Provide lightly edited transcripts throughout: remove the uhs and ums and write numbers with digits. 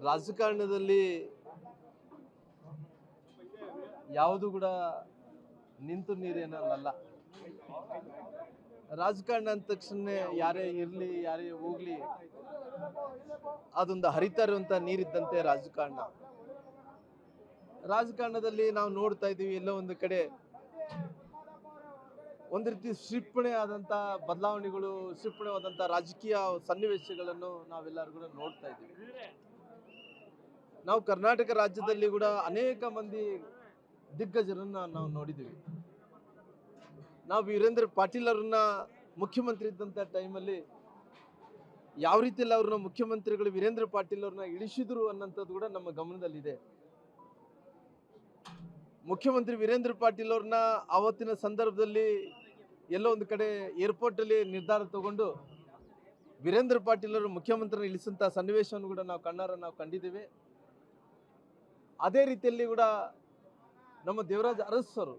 ರಾಜಕಾರಣದಲ್ಲಿ ಯಾವುದು ಕೂಡ ನಿಂತು ನೀರೇನಲ್ಲ. ರಾಜಕಾರಣ ಅಂದ ತಕ್ಷಣ ಯಾರೇ ಇರಲಿ ಯಾರೇ ಹೋಗ್ಲಿ ಅದೊಂದು ಹರಿತಾ ಇರುವಂಥ ನೀರಿದ್ದಂತೆ ರಾಜಕಾರಣ. ರಾಜಕಾರಣದಲ್ಲಿ ನಾವು ನೋಡ್ತಾ ಇದ್ದೀವಿ, ಎಲ್ಲೋ ಒಂದು ಕಡೆ ಒಂದು ರೀತಿ ಕ್ಷಿಪಣಿ ಆದಂಥ ಬದಲಾವಣೆಗಳು, ಕ್ಷಿಪಣಿ ಆದಂಥ ರಾಜಕೀಯ ಸನ್ನಿವೇಶಗಳನ್ನು ನಾವೆಲ್ಲರೂ ಕೂಡ ನೋಡ್ತಾ ಇದ್ದೀವಿ. ನಾವು ಕರ್ನಾಟಕ ರಾಜ್ಯದಲ್ಲಿ ಕೂಡ ಅನೇಕ ಮಂದಿ ದಿಗ್ಗಜರನ್ನ ನಾವು ನೋಡಿದ್ದೀವಿ. ನಾವು ವೀರೇಂದ್ರ ಪಾಟೀಲ್ ಅವ್ರನ್ನ ಮುಖ್ಯಮಂತ್ರಿ ಇದ್ದಂಥ ಟೈಮಲ್ಲಿ ಯಾವ ರೀತಿಯಲ್ಲಿ ಅವ್ರನ್ನ ಮುಖ್ಯಮಂತ್ರಿಗಳು ವೀರೇಂದ್ರ ಪಾಟೀಲ್ ಅವ್ರನ್ನ ಇಳಿಸಿದ್ರು ಅನ್ನೋಂಥದ್ದು ಕೂಡ ನಮ್ಮ ಗಮನದಲ್ಲಿದೆ. ಮುಖ್ಯಮಂತ್ರಿ ವೀರೇಂದ್ರ ಪಾಟೀಲ್ ಅವ್ರನ್ನ ಆವತ್ತಿನ ಸಂದರ್ಭದಲ್ಲಿ ಎಲ್ಲೋ ಒಂದು ಕಡೆ ಏರ್ಪೋರ್ಟಲ್ಲಿ ನಿರ್ಧಾರ ತಗೊಂಡು ವೀರೇಂದ್ರ ಪಾಟೀಲ್ ಅವರು ಮುಖ್ಯಮಂತ್ರಿನ ಇಳಿಸಂಥ ಸನ್ನಿವೇಶವನ್ನು ಕೂಡ ನಾವು ಕಂಡಿದ್ದೇವೆ. ಅದೇ ರೀತಿಯಲ್ಲಿ ಕೂಡ ನಮ್ಮ ದೇವರಾಜ್ ಅರಸ್ ಅವರು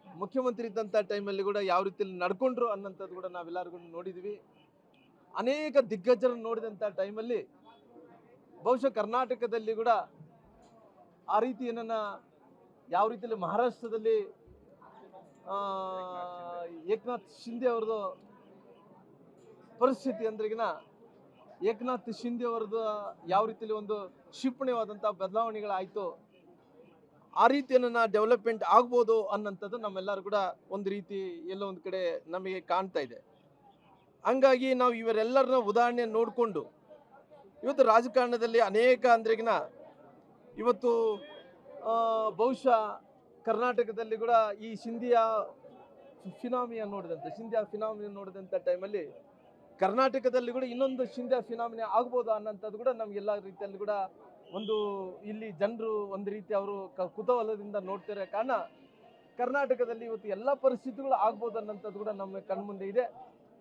ಮುಖ್ಯಮಂತ್ರಿ ಇದ್ದಂಥ ಟೈಮಲ್ಲಿ ಕೂಡ ಯಾವ ರೀತಿಯಲ್ಲಿ ನಡ್ಕೊಂಡ್ರು ಅನ್ನೋಂಥದ್ದು ಕೂಡ ನಾವೆಲ್ಲರಿಗೂ ನೋಡಿದ್ವಿ. ಅನೇಕ ದಿಗ್ಗಜರನ್ನು ನೋಡಿದಂಥ ಟೈಮಲ್ಲಿ ಬಹುಶಃ ಕರ್ನಾಟಕದಲ್ಲಿ ಕೂಡ ಆ ರೀತಿ ಏನನ್ನ ಯಾವ ರೀತಿಯಲ್ಲಿ ಮಹಾರಾಷ್ಟ್ರದಲ್ಲಿ ಏಕನಾಥ್ ಶಿಂದೆ ಅವ್ರದ್ದು ಪರಿಸ್ಥಿತಿ ಅಂದ್ರೆಗಿನ ಏಕನಾಥ್ ಶಿಂದೆ ಅವ್ರದ್ದು ಯಾವ ರೀತಿಯಲ್ಲಿ ಒಂದು ಕ್ಷಿಪಣಿಯಾದಂಥ ಬದಲಾವಣೆಗಳಾಯಿತು, ಆ ರೀತಿಯನ್ನು ಡೆವಲಪ್ಮೆಂಟ್ ಆಗ್ಬೋದು ಅನ್ನೋಂಥದ್ದು ನಮ್ಮೆಲ್ಲರೂ ಕೂಡ ಒಂದು ರೀತಿ ಎಲ್ಲೋ ಒಂದು ಕಡೆ ನಮಗೆ ಕಾಣ್ತಾ ಇದೆ. ಹಂಗಾಗಿ ನಾವು ಇವರೆಲ್ಲರನ್ನ ಉದಾಹರಣೆ ನೋಡಿಕೊಂಡು ಇವತ್ತು ರಾಜಕಾರಣದಲ್ಲಿ ಅನೇಕ ಅಂದ್ರೆಗಿನ ಇವತ್ತು ಬಹುಶಃ ಕರ್ನಾಟಕದಲ್ಲಿ ಕೂಡ ಈ ಸಿಂಧಿಯಾ ಫಿನಾಮಿನ ನೋಡಿದಂಥ ಟೈಮಲ್ಲಿ ಕರ್ನಾಟಕದಲ್ಲಿ ಕೂಡ ಇನ್ನೊಂದು ಸಿಂಧಿಯಾ ಫಿನಾಮಿನ ಆಗ್ಬೋದು ಅನ್ನೋಂಥದ್ದು ಕೂಡ ನಮಗೆಲ್ಲ ರೀತಿಯಲ್ಲಿ ಕೂಡ ಒಂದು ಇಲ್ಲಿ ಜನರು ಒಂದು ರೀತಿ ಅವರು ಕುತೂಹಲದಿಂದ ನೋಡ್ತಿರೋ ಕಾರಣ ಕರ್ನಾಟಕದಲ್ಲಿ ಇವತ್ತು ಎಲ್ಲ ಪರಿಸ್ಥಿತಿಗಳು ಆಗ್ಬೋದು ಅನ್ನೋಂಥದ್ದು ಕೂಡ ನಮ್ಮ ಕಣ್ಮುಂದೆ ಇದೆ.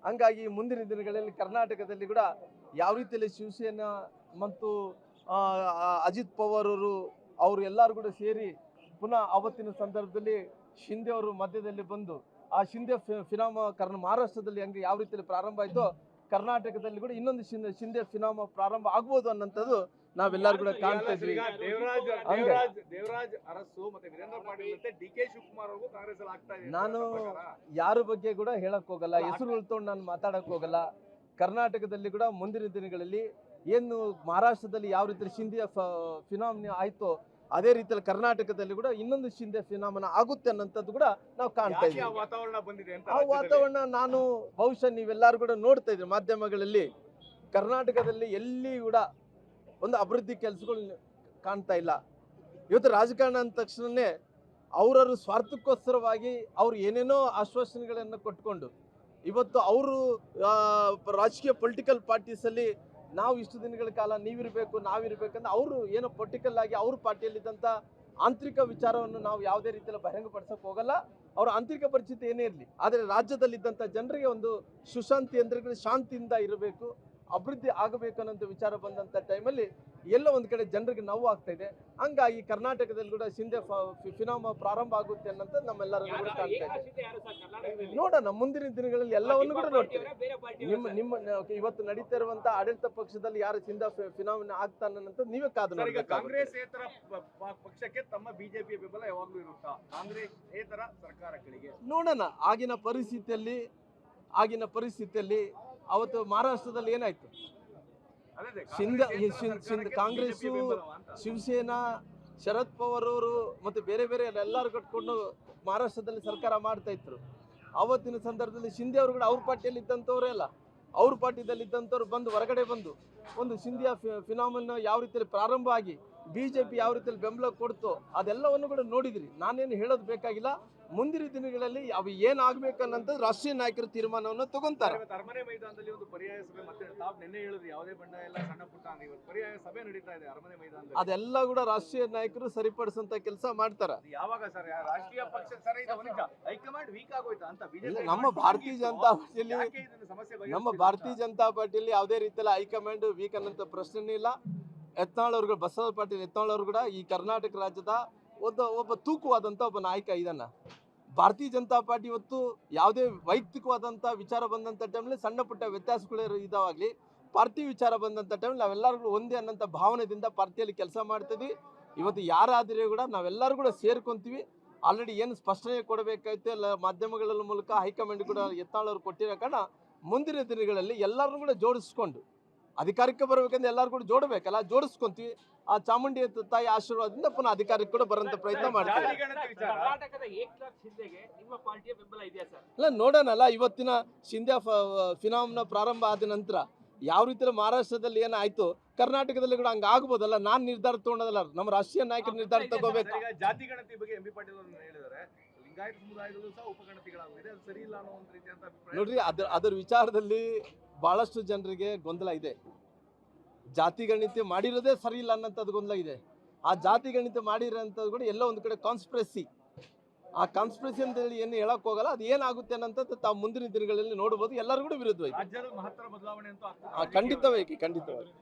ಹಂಗಾಗಿ ಮುಂದಿನ ದಿನಗಳಲ್ಲಿ ಕರ್ನಾಟಕದಲ್ಲಿ ಕೂಡ ಯಾವ ರೀತಿಯಲ್ಲಿ ಶಿವಸೇನಾ ಮತ್ತು ಅಜಿತ್ ಪವಾರ್ ಅವರು ಎಲ್ಲರೂ ಕೂಡ ಸೇರಿ ಪುನಃ ಆವತ್ತಿನ ಸಂದರ್ಭದಲ್ಲಿ ಶಿಂದೆ ಅವರು ಮಧ್ಯದಲ್ಲಿ ಬಂದು ಆ ಶಿಂದೆ ಫಿನಾಮ ಮಹಾರಾಷ್ಟ್ರದಲ್ಲಿ ಹಂಗೆ ಯಾವ ರೀತಿಯಲ್ಲಿ ಪ್ರಾರಂಭ ಆಯಿತೋ ಕರ್ನಾಟಕದಲ್ಲಿ ಕೂಡ ಇನ್ನೊಂದು ಶಿಂದೆ ಫಿನಾಮ ಪ್ರಾರಂಭ ಆಗ್ಬೋದು ಅನ್ನೋಂಥದ್ದು ನಾವೆಲ್ಲರೂ ಕೂಡ ಕಾಣ್ತಾ ಇದ್ವಿ. ದೇವರಾಜ್ ಅರಸು ಮತ್ತೆ ವೀರೇಂದ್ರ ಪಾಟೀಲ್ ಮತ್ತೆ ಡಿ.ಕೆ. ಶಿವಕುಮಾರ್ ಅವರು ಕಾಂಗ್ರೆಸ್ ಅಲ್ಲಿ ಆಗ್ತಾ ಇದೆ. ನಾನು ಯಾರ ಬಗ್ಗೆ ಕೂಡ ಹೇಳಕ್ ಹೋಗಲ್ಲ, ಹೆಸರುಗಳು ತಗೊಂಡು ನಾನು ಮಾತಾಡಕ್ ಹೋಗಲ್ಲ. ಕರ್ನಾಟಕದಲ್ಲಿ ಕೂಡ ಮುಂದಿನ ದಿನಗಳಲ್ಲಿ ಏನು ಮಹಾರಾಷ್ಟ್ರದಲ್ಲಿ ಯಾವ ರೀತಿ ಶಿಂಧೆಯ ಫಿನಾಮಿನ ಆಯ್ತೋ ಅದೇ ರೀತಿಯಲ್ಲಿ ಕರ್ನಾಟಕದಲ್ಲಿ ಕೂಡ ಇನ್ನೊಂದು ಶಿಂಧೆ ಫಿನಾಮಿನ ಆಗುತ್ತೆ ಅನ್ನೋಂಥದ್ದು ಕೂಡ ನಾವು ಕಾಣ್ತಾ ಇದ್ದೀವಿ. ವಾತಾವರಣ ಬಂದಿದೆ ಅಂತ ಆ ವಾತಾವರಣ ನಾನು ಬಹುಶಃ ನೀವೆಲ್ಲರೂ ಕೂಡ ನೋಡ್ತಾ ಇದ್ರಿ ಮಾಧ್ಯಮಗಳಲ್ಲಿ. ಕರ್ನಾಟಕದಲ್ಲಿ ಎಲ್ಲಿ ಕೂಡ ಒಂದು ಅಭಿವೃದ್ಧಿ ಕೆಲಸಗಳು ಕಾಣ್ತಾ ಇಲ್ಲ. ಇವತ್ತು ರಾಜಕಾರಣ ಅಂದ ತಕ್ಷಣನೇ ಅವರವರು ಸ್ವಾರ್ಥಕ್ಕೋಸ್ಕರವಾಗಿ ಅವ್ರು ಏನೇನೋ ಆಶ್ವಾಸನೆಗಳನ್ನು ಕೊಟ್ಕೊಂಡು ಇವತ್ತು ಅವರು ರಾಜಕೀಯ ಪೊಲಿಟಿಕಲ್ ಪಾರ್ಟೀಸಲ್ಲಿ ನಾವು ಇಷ್ಟು ದಿನಗಳ ಕಾಲ ನಾವಿರಬೇಕಂದ್ರೆ ಅವರು ಏನೋ ಪೊಲಿಟಿಕಲ್ ಆಗಿ ಅವ್ರ ಪಾರ್ಟಿಯಲ್ಲಿದ್ದಂಥ ಆಂತರಿಕ ವಿಚಾರವನ್ನು ನಾವು ಯಾವುದೇ ರೀತಿಯಲ್ಲಿ ಬಹಿರಂಗಪಡಿಸೋಕೆ ಹೋಗಲ್ಲ. ಅವರ ಆಂತರಿಕ ಪರಿಸ್ಥಿತಿ ಏನೇ ಇರಲಿ, ಆದರೆ ರಾಜ್ಯದಲ್ಲಿದ್ದಂಥ ಜನರಿಗೆ ಒಂದು ಸುಶಾಂತಿ ಅಂದರೆ ಶಾಂತಿಯಿಂದ ಇರಬೇಕು, ಅಭಿವೃದ್ಧಿ ಆಗಬೇಕು ಅನ್ನೋಂಥ ವಿಚಾರ ಬಂದಂಥ ಟೈಮಲ್ಲಿ ಎಲ್ಲೋ ಒಂದು ಕಡೆ ಜನರಿಗೆ ನೋವು ಆಗ್ತಾ ಇದೆ. ಹಂಗಾಗಿ ಕರ್ನಾಟಕದಲ್ಲಿ ಕೂಡ ಶಿಂಧೆ ಫಿನಾಮ ಪ್ರಾರಂಭ ಆಗುತ್ತೆ ಅನ್ನೋಂಥ ನಮ್ಮೆಲ್ಲರೂ ಕೂಡ ಕಾಣ್ತಾ ಇದೆ. ನೋಡೋಣ ಮುಂದಿನ ದಿನಗಳಲ್ಲಿ ಎಲ್ಲವನ್ನು ಕೂಡ ನೋಡ್ತೇವೆ. ನಿಮ್ಮ ಇವತ್ತು ನಡೀತಾ ಇರುವಂತ ಆಡಳಿತ ಪಕ್ಷದಲ್ಲಿ ಯಾರು ಶಿಂಧೆ ಫಿನಾಮಿನ ಆಗ್ತಾನೆ ಅನ್ನೋಂಥ ನೀವೇ ಕಾದು ನೋಡ್ಬೇಕು. ಕಾಂಗ್ರೆಸ್ಸೇತರ ಪಕ್ಷಕ್ಕೆ ತಮ್ಮ ಬಿಜೆಪಿ ಬೆಂಬಲ ಯಾವಾಗಲೂ ಇರುತ್ತಾ? ಕಾಂಗ್ರೆಸ್ಸೇತರ ಸರ್ಕಾರಗಳಿಗೆ ನೋಡೋಣ. ಆಗಿನ ಪರಿಸ್ಥಿತಿಯಲ್ಲಿ ಅವತ್ತು ಮಹಾರಾಷ್ಟ್ರದಲ್ಲಿ ಏನಾಯ್ತು, ಕಾಂಗ್ರೆಸ್, ಶಿವಸೇನಾ, ಶರದ್ ಪವಾರ್ ಅವರು ಮತ್ತೆ ಬೇರೆ ಎಲ್ಲರೂ ಕಟ್ಕೊಂಡು ಮಹಾರಾಷ್ಟ್ರದಲ್ಲಿ ಸರ್ಕಾರ ಮಾಡ್ತಾ ಇದ್ರು. ಅವತ್ತಿನ ಸಂದರ್ಭದಲ್ಲಿ ಶಿಂಧೆ ಅವರು ಕೂಡ ಅವ್ರ ಪಾರ್ಟಿಯಲ್ಲಿ ಇದ್ದಂಥವ್ರೇ ಅಲ್ಲ, ಅವ್ರ ಪಾರ್ಟಿಯಲ್ಲಿ ಇದ್ದಂಥವ್ರು ಹೊರಗಡೆ ಬಂದು ಒಂದು ಶಿಂಧಿಯಾ ಫಿನಾಮಿನ ಯಾವ ರೀತಿಯಲ್ಲಿ ಪ್ರಾರಂಭ ಆಗಿ ಬಿಜೆಪಿ ಯಾವ ರೀತಿಯಲ್ಲಿ ಬೆಂಬಲ ಕೊಡ್ತೋ ಅದೆಲ್ಲವನ್ನು ಕೂಡ ನೋಡಿದ್ರಿ. ನಾನೇನು ಹೇಳೋದು ಬೇಕಾಗಿಲ್ಲ. ಮುಂದಿನ ದಿನಗಳಲ್ಲಿ ಅವು ಏನಾಗಬೇಕನ್ನಂತ ರಾಷ್ಟ್ರೀಯ ನಾಯಕರು ತೀರ್ಮಾನವನ್ನು ತಗೊಂತಾರೆ. ಅರಮನೆ ಮೈದಾನದಲ್ಲಿ ಒಂದು ಪರ್ಯಾಯ ಸಭೆ ಮತ್ತೆ ತಾವು ನಿನ್ನೆ ಹೇಳಿದ್ರು ಯಾವುದೇ ಬಣ್ಣ ಎಲ್ಲ ಸಣ್ಣ ಪುಟ್ಟ ಇವತ್ತು ಪರ್ಯಾಯ ಸಭೆ ನಡೀತಾ ಇದೆ ಅರಮನೆ ಮೈದಾನದಲ್ಲಿ. ಅದೆಲ್ಲ ಕೂಡ ರಾಷ್ಟ್ರೀಯ ನಾಯಕರು ಸರಿಪಡಿಸುವಂತ ಕೆಲಸ ಮಾಡ್ತಾರೆ. ಯಾವಾಗ ಸರ್ ರಾಷ್ಟ್ರೀಯ ಪಕ್ಷ ಸರ್ ಹೈಕಮಾಂಡ್ ವೀಕ್ ಆಗೋಯ್ತಾ ಅಂತ ಬಿಜೆಪಿ? ನಮ್ಮ ಭಾರತೀಯ ಜನತಾ ಪಾರ್ಟಿಯಲ್ಲಿ ಯಾವುದೇ ರೀತಿಯಲ್ಲಿ ಹೈಕಮಾಂಡ್ ವೀಕ್ ಅನ್ನೋಂಥ ಪ್ರಶ್ನೆ ಇಲ್ಲ. ಯತ್ನಾಳ್ ಅವರು, ಬಸವ ಪಾಟೀಲ್ ಯತ್ನಾಳ್ ಅವರು ಕೂಡ ಈ ಕರ್ನಾಟಕ ರಾಜ್ಯದ ಒಬ್ಬ ತೂಕವಾದಂಥ ಒಬ್ಬ ನಾಯಕ ಇದನ್ನ. ಭಾರತೀಯ ಜನತಾ ಪಾರ್ಟಿ ಇವತ್ತು ಯಾವುದೇ ವೈಯಕ್ತಿಕವಾದಂಥ ವಿಚಾರ ಬಂದಂಥ ಟೈಮಲ್ಲಿ ಸಣ್ಣ ಪುಟ್ಟ ವ್ಯತ್ಯಾಸಗಳು ಇದಾವಾಗಲಿ ಪಾರ್ಟಿ ವಿಚಾರ ಬಂದಂಥ ಟೈಮ್ ನಾವೆಲ್ಲರೂ ಒಂದೇ ಅನ್ನೋಂಥ ಭಾವನೆಯಿಂದ ಪಾರ್ಟಿಯಲ್ಲಿ ಕೆಲಸ ಮಾಡ್ತಿದ್ವಿ. ಇವತ್ತು ಯಾರಾದರೂ ಕೂಡ ನಾವೆಲ್ಲರೂ ಕೂಡ ಸೇರ್ಕೊಂತೀವಿ. ಆಲ್ರೆಡಿ ಏನು ಸ್ಪಷ್ಟನೆ ಕೊಡಬೇಕಾಯ್ತು ಎಲ್ಲ ಮಾಧ್ಯಮಗಳ ಮೂಲಕ ಹೈಕಮಾಂಡ್ ಕೂಡ ಯತ್ನಾಳ್ ಅವರು ಕೊಟ್ಟಿರೋ ಕಾರಣ ಮುಂದಿನ ದಿನಗಳಲ್ಲಿ ಎಲ್ಲರನ್ನೂ ಕೂಡ ಜೋಡಿಸ್ಕೊಂಡು ಅಧಿಕಾರಕ್ಕೆ ಬರಬೇಕಂದ್ರೆ ಎಲ್ಲರೂ ಕೂಡ ಜೋಡಬೇಕಲ್ಲ, ಜೋಡಿಸ್ಕೊಂತೀವಿ. ಆ ಚಾಮುಂಡಿ ತಾಯಿ ಆಶೀರ್ವಾದದಿಂದ ಪುನಃ ಅಧಿಕಾರಕ್ಕೆ ಕೂಡ ಬರೋಂಥ ಪ್ರಯತ್ನ ಮಾಡ್ತೀವಿ. ಜಾತಿ ಗಣತಿ ವಿಚಾರ ಕರ್ನಾಟಕದ ಏಕನಾಥ್ ಶಿಂದೆಗೆ ನಿಮ್ಮ ಪಾರ್ಟಿಯ ಬೆಂಬಲ ಇದೆಯಾ ಸರ್? ಅಲ್ಲ ನೋಡೋಣಲ್ಲ, ಇವತ್ತಿನ ಶಿಂದ್ಯಾ ಫಿನಾಮಿನ ಪ್ರಾರಂಭ ಆದ ನಂತರ ಯಾವ ರೀತಿ ಮಹಾರಾಷ್ಟ್ರದಲ್ಲಿ ಏನಾಯ್ತು ಕರ್ನಾಟಕದಲ್ಲಿ ಕೂಡ ಹಂಗೆ ಆಗ್ಬೋದಲ್ಲ. ನಾನು ನಿರ್ಧಾರ ತಗೊಂಡದಲ್ಲ, ನಮ್ಮ ರಾಷ್ಟ್ರೀಯ ನಾಯಕರು ನಿರ್ಧಾರ ತಗೋಬೇಕು. ಈಗ ಜಾತಿ ಗಣತಿ ಬಗ್ಗೆ ಎಂ ಬಿ ಪಾಟೀಲ್ ಅವರು ಹೇಳಿದ್ದಾರೆ, ಲಿಂಗಾಯತ ಸಮುದಾಯದಲ್ಲೂ ಸಹ ಉಪಗಣತಿಗಳಾಗಿದೆ, ಅದು ಸರಿ ಇಲ್ಲ ಅನ್ನೋ ಒಂದು ರೀತಿಯಂತ ಅಭಿಪ್ರಾಯ. ನೋಡ್ರಿ, ಅದರ ವಿಚಾರದಲ್ಲಿ ಬಹಳಷ್ಟು ಜನರಿಗೆ ಗೊಂದಲ ಇದೆ. ಜಾತಿ ಗಣಿತ ಮಾಡಿರೋದೇ ಸರಿ ಇಲ್ಲ ಅನ್ನೋಂಥದ್ದು ಗೊಂದಲ ಇದೆ. ಆ ಜಾತಿ ಗಣಿತ ಮಾಡಿರೋಂಥದ್ದು ಕೂಡ ಎಲ್ಲೋ ಒಂದು ಕಡೆ ಕಾನ್ಸ್ಪಿರಸಿ. ಆ ಕಾನ್ಸ್ಪಿರಸಿ ಅಂತ ಹೇಳಿ ಏನು ಹೇಳಕ್ ಹೋಗಲ್ಲ. ಅದು ಏನಾಗುತ್ತೆ ಅನ್ನೋಂಥದ್ದು ತಾವು ಮುಂದಿನ ದಿನಗಳಲ್ಲಿ ನೋಡ್ಬೋದು. ಎಲ್ಲರೂ ಕೂಡ ವಿರುದ್ಧವಾಗಿ ರಾಜ್ಯದ ಮಹತ್ತರ ಬದಲಾವಣೆ ಅಂತೂ ಆಗ್ತದೆ. ಖಂಡಿತವಾಗಿ.